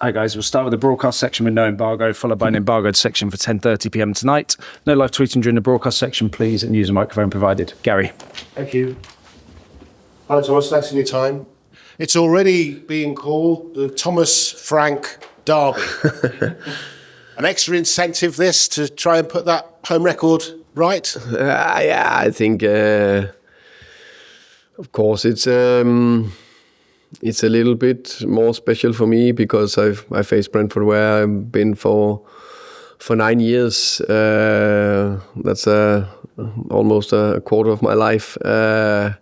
Hi guys, we'll start with the broadcast section with no embargo, followed by an embargoed section for 10:30 p.m. tonight. No live tweeting during the broadcast section, please, and use a microphone provided. Gary. Thank you. Hello Thomas, thanks for your time. It's already being called the Thomas Frank Derby. An extra incentive this to try and put that home record right? Yeah, I think, of course, it's a little bit more special for me because I faced Brentford where I've been for 9 years. That's almost a quarter of my life. I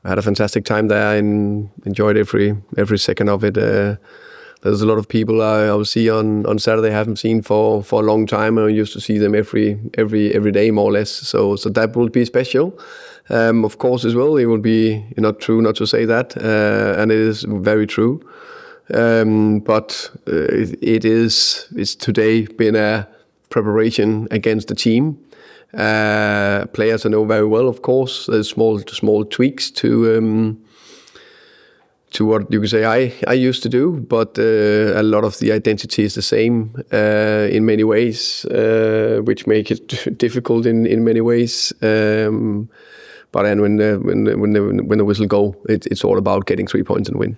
had a fantastic time there and enjoyed every second of it. There's a lot of people I will see on Saturday I haven't seen for a long time. I used to see them every day more or less. So that will be special. Of course, as well, it will be not true not to say that, and it is very true. But it's today been a preparation against the team. Players I know very well, of course. There's small tweaks to what you could say I used to do, but a lot of the identity is the same in many ways, which make it difficult in many ways. But then when the whistle go, it's all about getting 3 points and win.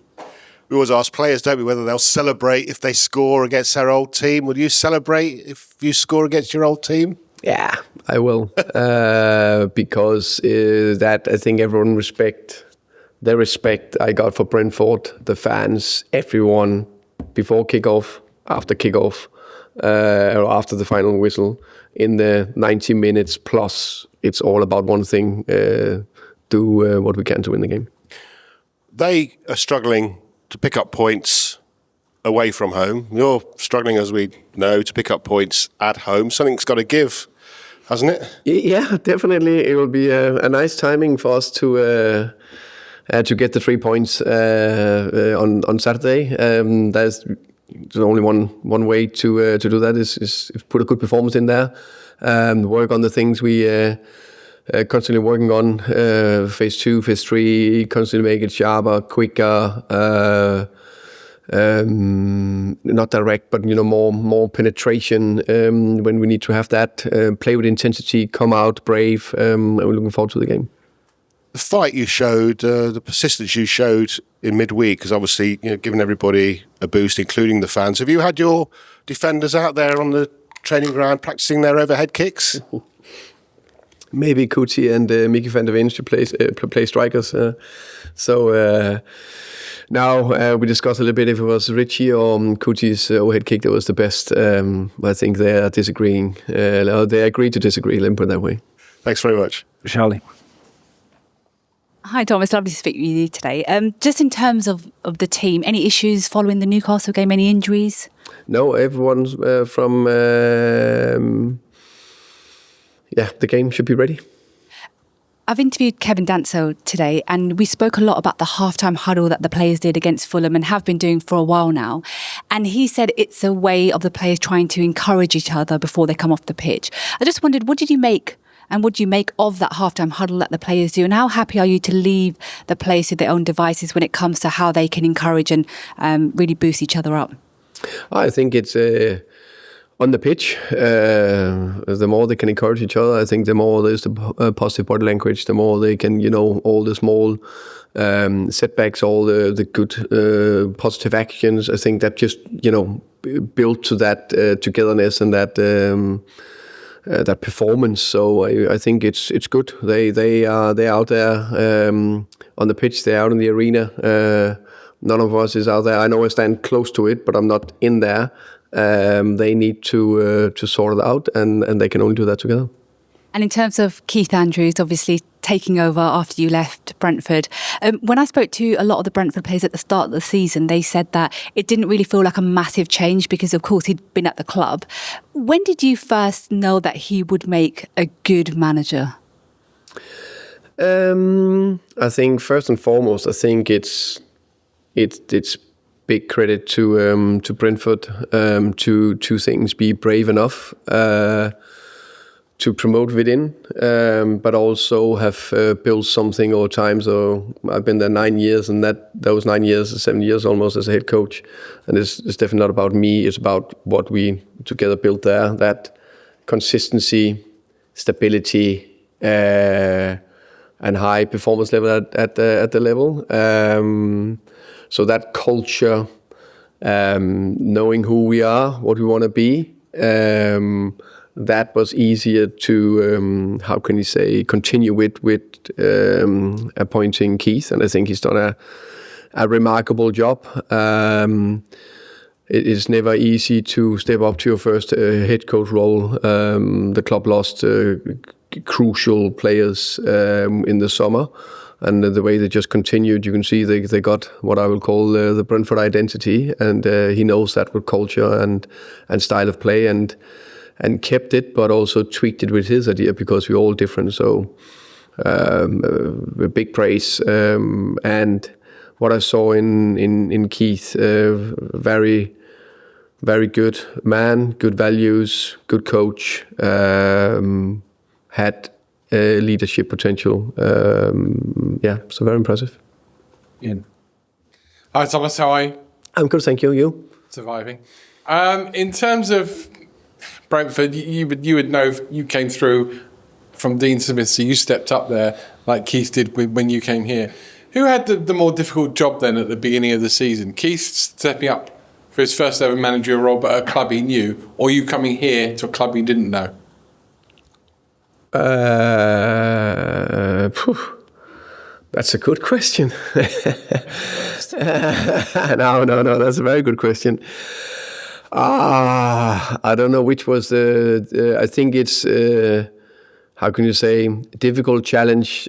We always ask players, don't we, whether they'll celebrate if they score against their old team. Will you celebrate if you score against your old team? Yeah, I will, because that I think everyone the respect I got for Brentford, the fans, everyone, before kickoff, after kickoff, or after the final whistle, in the 90 minutes plus, it's all about one thing, do what we can to win the game. They are struggling to pick up points away from home. You're struggling, as we know, to pick up points at home. Something's got to give, hasn't it? Yeah, definitely. It will be a nice timing for us to get the 3 points on Saturday. There's only one way to do that is put a good performance in there, work on the things we constantly working on, phase 2, phase 3, constantly make it sharper, quicker, not direct, but more penetration when we need to have that. Play with intensity, come out brave. We're looking forward to the game. The fight you showed, the persistence you showed in midweek has obviously given everybody a boost, including the fans. Have you had your defenders out there on the training ground practicing their overhead kicks? Maybe Kuti and Micky van der Ven to play strikers. Now we discussed a little bit if it was Richie or Kuti's overhead kick that was the best. I think they are disagreeing. They agree to disagree, let me put it that way. Thanks very much. Charlie. Hi, Thomas. Lovely to speak with you today. Just in terms of the team, any issues following the Newcastle game? Any injuries? No, everyone's from the game should be ready. I've interviewed Kevin Danso today, and we spoke a lot about the halftime huddle that the players did against Fulham and have been doing for a while now. And he said it's a way of the players trying to encourage each other before they come off the pitch. I just wondered, what did you make of that halftime huddle that the players do, and how happy are you to leave the players to their own devices when it comes to how they can encourage and really boost each other up? I think it's on the pitch. The more they can encourage each other, I think the more there's the positive body language, the more they can, all the small setbacks, all the good positive actions. I think that just, built to that togetherness and that performance. So I think it's good. They're out there on the pitch. They're out in the arena. None of us is out there. I know I stand close to it, but I'm not in there. They need to sort it out, and they can only do that together. And in terms of Keith Andrews, obviously taking over after you left Brentford, when I spoke to a lot of the Brentford players at the start of the season, they said that it didn't really feel like a massive change because, of course, he'd been at the club. When did you first know that he would make a good manager? I think first and foremost, I think it's big credit to Brentford to two things: be brave enough to to promote within, but also have built something over time. So I've been there 9 years, and those 9 years, 7 years almost as a head coach. And it's definitely not about me. It's about what we together built there. That consistency, stability, and high performance level at the level. So that culture, knowing who we are, what we want to be. That was easier to, how can you say, continue with appointing Keith, and I think he's done a remarkable job. It is never easy to step up to your first head coach role. The club lost crucial players in the summer, and the way they just continued, you can see they got what I will call the Brentford identity, and he knows that with culture and style of play, and kept it, but also tweaked it with his idea, because we're all different. So big praise. And what I saw in Keith, very, very good man, good values, good coach, had leadership potential. So very impressive. Ian. Hi Thomas, how are you? I'm good, thank you. You? Surviving. In terms of Brentford, you would know, you came through from Dean Smith, so you stepped up there like Keith did when you came here. Who had the more difficult job then at the beginning of the season? Keith stepping up for his first ever managerial role, but at a club he knew, or you coming here to a club he didn't know? That's a good question. No, that's a very good question. I don't know which was I think it's, how can you say, difficult challenge,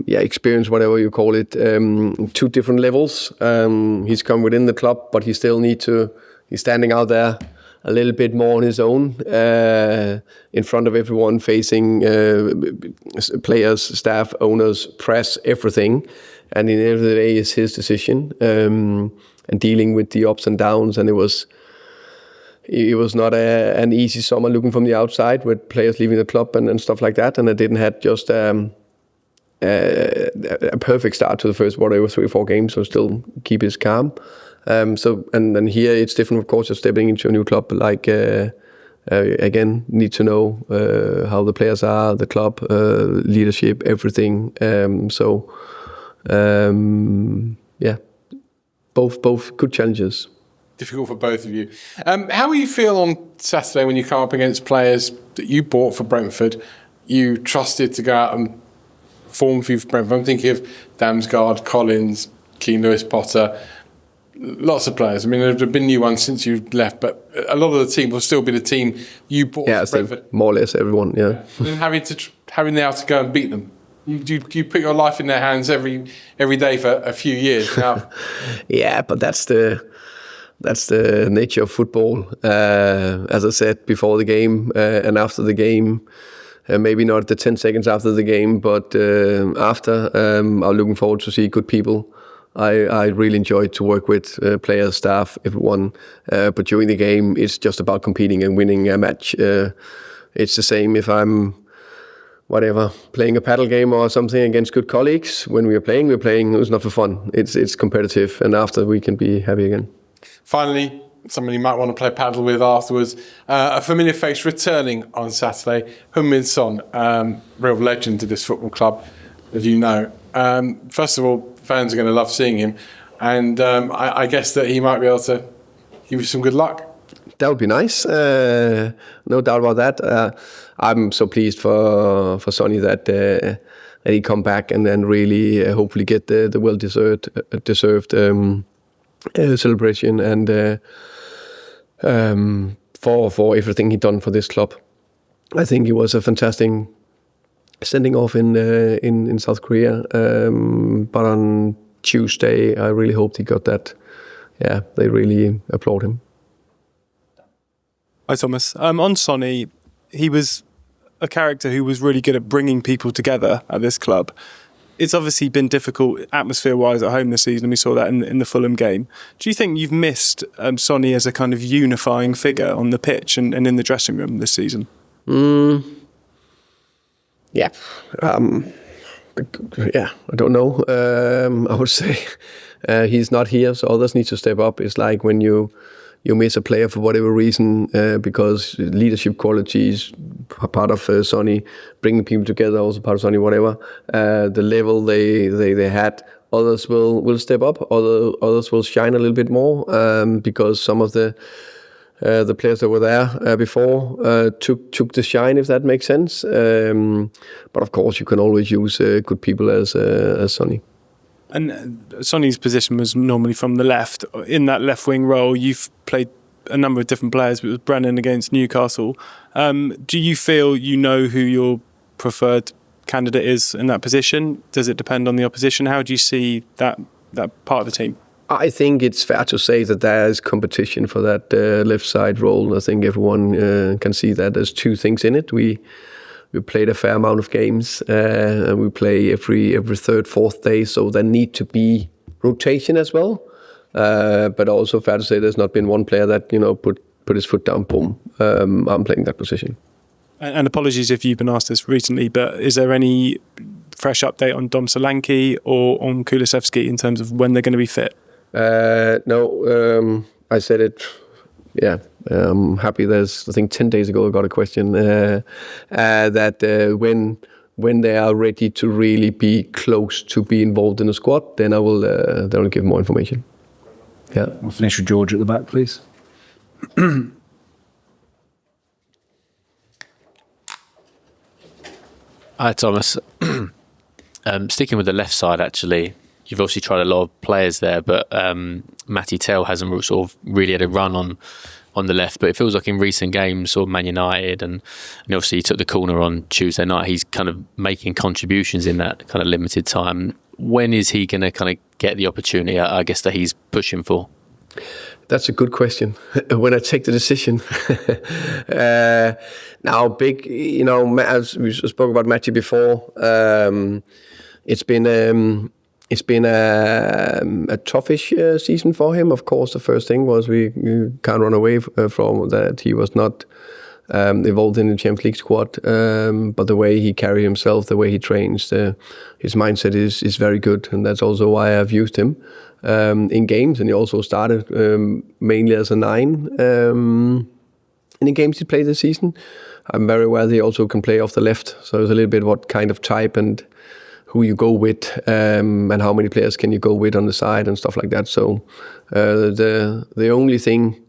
experience, whatever you call it, 2 different levels. He's come within the club, but he's standing out there a little bit more on his own, in front of everyone, facing players, staff, owners, press, everything. And in the end of the day, it's his decision, and dealing with the ups and downs. And it was not an easy summer looking from the outside, with players leaving the club and stuff like that. And I didn't have just a perfect start to the first 3 or 4 games, so still keep his calm. And then here it's different, of course, just stepping into a new club. Like again, need to know how the players are, the club, leadership, everything. Both good challenges. Difficult for both of you. How will you feel on Saturday when you come up against players that you bought for Brentford, you trusted to go out and form for you for Brentford? I'm thinking of Damsgaard, Collins, Keane, Lewis, Potter. Lots of players. I mean, there have been new ones since you left, but a lot of the team will still be the team you bought for Brentford. More or less everyone, yeah. And then having now to go and beat them. You put your life in their hands every day for a few years now. Yeah, but that's the nature of football. As I said, before the game and after the game, maybe not the 10 seconds after the game, but after, I'm looking forward to see good people. I really enjoyed to work with players, staff, everyone. But during the game, it's just about competing and winning a match. It's the same if I'm playing a paddle game or something against good colleagues. When we're playing, it was not for fun. It's competitive, and after we can be happy again. Finally, somebody you might want to play paddle with afterwards. A familiar face returning on Saturday, Heung Min Son, real legend to this football club, as you know. First of all, fans are going to love seeing him, and I guess that he might be able to give you some good luck. That would be nice, no doubt about that. I'm so pleased for Sonny that he come back and then really hopefully get the well-deserved celebration, and for everything he done for this club. I think it was a fantastic sending off in South Korea, but on Tuesday I really hoped he got that. Yeah, they really applaud him. Hi Thomas. On Sonny, he was a character who was really good at bringing people together at this club. it's obviously been difficult atmosphere-wise at home this season. We saw that in the Fulham game. Do you think you've missed Sonny as a kind of unifying figure on the pitch and in the dressing room this season? Yeah. Yeah, I don't know. I would say he's not here, so others need to step up. It's like when you miss a player for whatever reason, because leadership qualities are part of Sonny, bringing people together, also part of Sonny, whatever. The level they had, others will step up, others will shine a little bit more, because some of the players that were there before took the shine, if that makes sense. But of course, you can always use good people as Sonny. And Sonny's position was normally from the left. In that left wing role, you've played a number of different players, but with Brennan against Newcastle. Do you feel you know who your preferred candidate is in that position? Does it depend on the opposition? How do you see that part of the team? I think it's fair to say that there is competition for that left side role. I think everyone can see that there's two things in it. We played a fair amount of games, and we play every third, fourth day, so there need to be rotation as well. But also fair to say there's not been one player that put his foot down, boom, I'm playing that position. And apologies if you've been asked this recently, but is there any fresh update on Dom Solanke or on Kulusevski in terms of when they're going to be fit? No, I said it. Yeah, I'm happy. I think 10 days ago I got a question that when they are ready to really be close to be involved in the squad, then I will give more information. Yeah, We'll finish with George at the back, please. Hi, Thomas. Sticking with the left side, actually, you've obviously tried a lot of players there, but Mathys Tel hasn't sort of really had a run on the left. But it feels like in recent games, sort of Man United, and obviously he took the corner on Tuesday night. He's kind of making contributions in that kind of limited time. When is he going to kind of get the opportunity, I guess, that he's pushing for? That's a good question. When I take the decision. Now, big, as we spoke about Matty before, it's been a toughish season for him. Of course, the first thing was we can't run away from that he was not involved in the Champions League squad. But the way he carries himself, the way he trains, his mindset is very good, and that's also why I've used him in games. And he also started mainly as a 9 in the games he played this season. I'm very aware he also can play off the left, so it's a little bit what kind of type and who you go with, and how many players can you go with on the side and stuff like that. So the only thing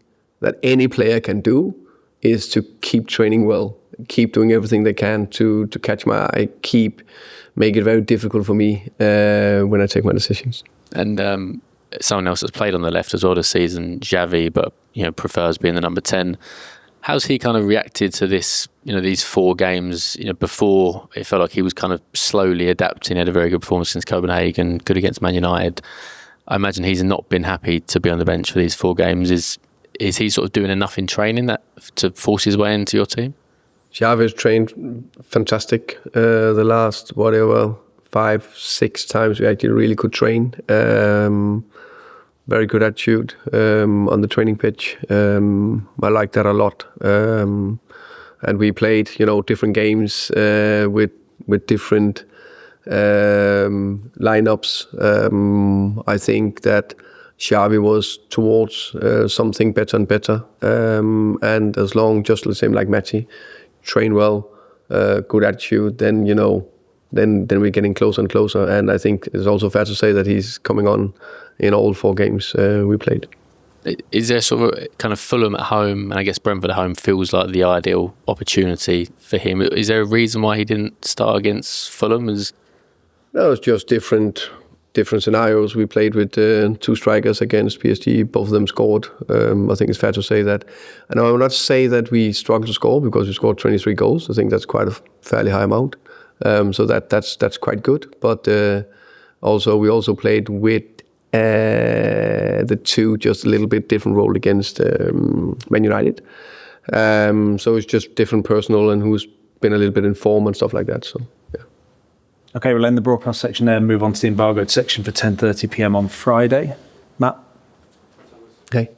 that any player can do is to keep training well, keep doing everything they can to catch my eye, make it very difficult for me when I take my decisions. And someone else that's played on the left as well this season, Xavi, but prefers being the number 10. How's he kind of reacted to this, these 4 games? Before it felt like he was kind of slowly adapting. He had a very good performance against Copenhagen, good against Man United. I imagine he's not been happy to be on the bench for these 4 games. Is he sort of doing enough in training that to force his way into your team? Xavi's trained fantastic. The last 5-6 times we actually really could train. Very good attitude on the training pitch. I like that a lot. And we played, different games with different lineups. I think that Xavi was towards something better and better. And as long, just the same like Matty, train well, good attitude, then then we're getting closer and closer. And I think it's also fair to say that he's coming on in all 4 games we played. Is there sort of kind of Fulham at home, and I guess Brentford at home feels like the ideal opportunity for him? Is there a reason why he didn't start against Fulham? No, it's just different scenarios. We played with 2 strikers against PSG. Both of them scored. I think it's fair to say that. And I will not say that we struggled to score because we scored 23 goals. I think that's quite a fairly high amount. So that's quite good. But we also played with the 2 just a little bit different role against Man United. So it's just different personnel and who's been a little bit in form and stuff like that. So yeah. Okay, we'll end the broadcast section there and move on to the embargoed section for 10:30 p.m. on Friday. Matt? Okay.